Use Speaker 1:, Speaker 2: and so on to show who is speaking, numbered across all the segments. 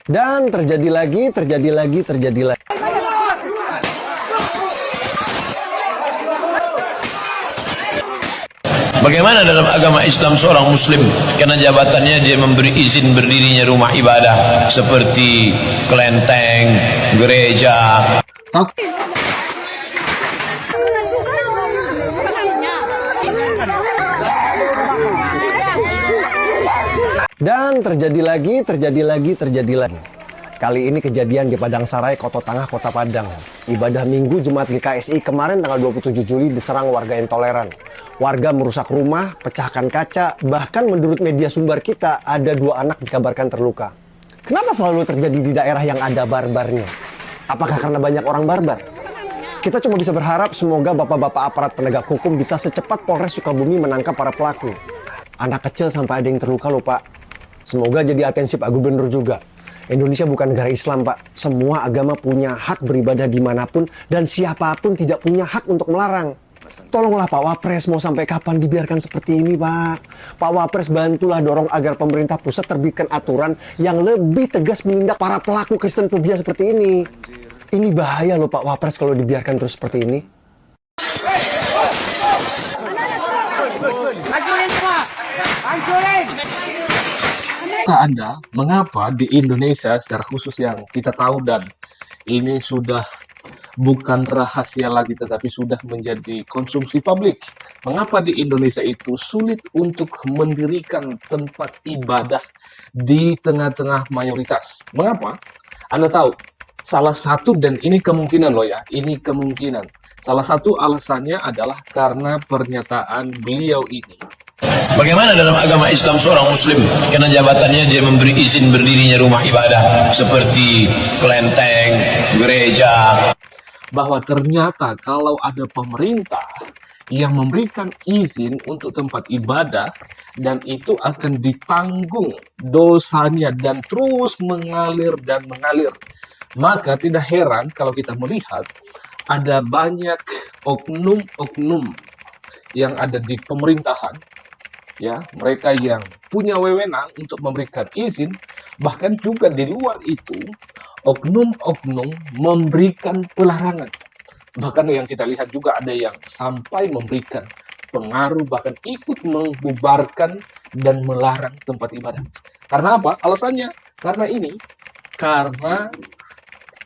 Speaker 1: Dan terjadi lagi.
Speaker 2: Bagaimana dalam agama Islam seorang muslim karena jabatannya dia memberi izin berdirinya rumah ibadah seperti kelenteng, gereja.
Speaker 1: Dan terjadi lagi. Kali ini kejadian di Padang Sarai, Koto Tangah, Kota Padang. Ibadah Minggu Jemaat GKSI kemarin tanggal 27 Juli diserang warga intoleran. Warga merusak rumah, pecahkan kaca, bahkan menurut media sumber kita ada 2 anak dikabarkan terluka. Kenapa selalu terjadi di daerah yang ada barbarnya? Apakah karena banyak orang barbar? Kita cuma bisa berharap semoga bapak-bapak aparat penegak hukum bisa secepat Polres Sukabumi menangkap para pelaku. Anak kecil sampai ada yang terluka loh Pak. Semoga jadi atensi Pak Gubernur juga. Indonesia bukan negara Islam Pak. Semua agama punya hak beribadah dimanapun dan siapapun tidak punya hak untuk melarang. Tolonglah Pak Wapres, mau sampai kapan dibiarkan seperti ini Pak? Pak Wapres bantulah dorong agar pemerintah pusat terbitkan aturan yang lebih tegas menindak para pelaku Kristen fobia seperti ini. Ini bahaya loh Pak Wapres kalau dibiarkan terus seperti ini.
Speaker 3: Anda, mengapa di Indonesia secara khusus yang kita tahu dan ini sudah bukan rahasia lagi tetapi sudah menjadi konsumsi publik. Mengapa di Indonesia itu sulit untuk mendirikan tempat ibadah di tengah-tengah mayoritas? Mengapa? Anda tahu, salah satu dan ini kemungkinan loh ya, ini kemungkinan. Salah satu alasannya adalah karena pernyataan beliau ini.
Speaker 2: Bagaimana dalam agama Islam seorang muslim karena jabatannya dia memberi izin berdirinya rumah ibadah seperti kelenteng, gereja.
Speaker 3: Bahwa ternyata kalau ada pemerintah yang memberikan izin untuk tempat ibadah dan itu akan ditanggung dosanya dan terus mengalir dan mengalir. Maka tidak heran kalau kita melihat ada banyak oknum-oknum yang ada di pemerintahan, ya, mereka yang punya wewenang untuk memberikan izin, bahkan juga di luar itu oknum-oknum memberikan pelarangan. Bahkan yang kita lihat juga ada yang sampai memberikan pengaruh, bahkan ikut membubarkan dan melarang tempat ibadah. Karena apa? Alasannya karena ini, karena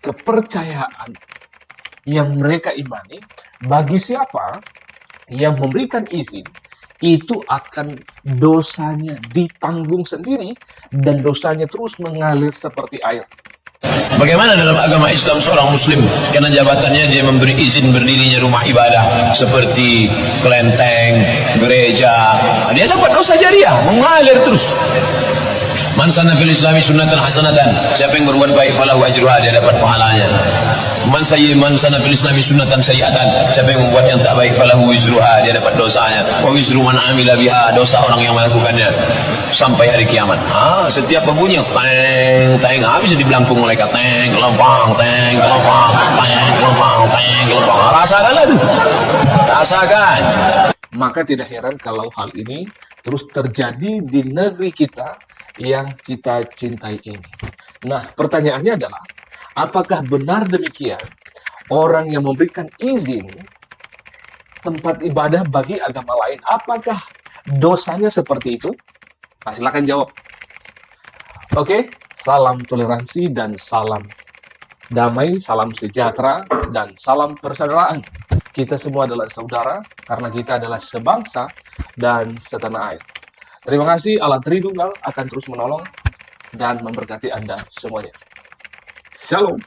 Speaker 3: kepercayaan yang mereka imani bagi siapa yang memberikan izin itu akan dosanya ditanggung sendiri dan dosanya terus mengalir seperti air.
Speaker 2: Bagaimana dalam agama Islam seorang muslim karena jabatannya dia memberi izin berdirinya rumah ibadah seperti kelenteng, gereja, dia dapat dosa jariah mengalir terus. Man sanna fil islami sunnatan hasanatan, siapa yang berbuat baik falahu ajruha, dia dapat pahalanya. Man sanna fil islami sunnatan sayyi'atan, siapa yang membuat yang tak baik falahu wizruha, dia dapat dosanya. Wa wizru man amila biha, dosa orang yang melakukannya sampai hari kiamat. Setiap berbunyi teng teng habis di belangkung malaikat, teng kelempang, teng kelempang, teng kelempang, teng kelempang. Rasakanlah itu. Rasakan.
Speaker 3: Maka tidak heran kalau hal ini terus terjadi di negeri kita yang kita cintai ini. Nah, pertanyaannya adalah, apakah benar demikian orang yang memberikan izin tempat ibadah bagi agama lain, apakah dosanya seperti itu? Nah, silakan jawab. Oke, salam toleransi dan salam damai, salam sejahtera dan salam persaudaraan. Kita semua adalah saudara karena kita adalah sebangsa dan setanah air. Terima kasih, Allah Tridunggal akan terus menolong dan memberkati Anda semuanya. Shalom.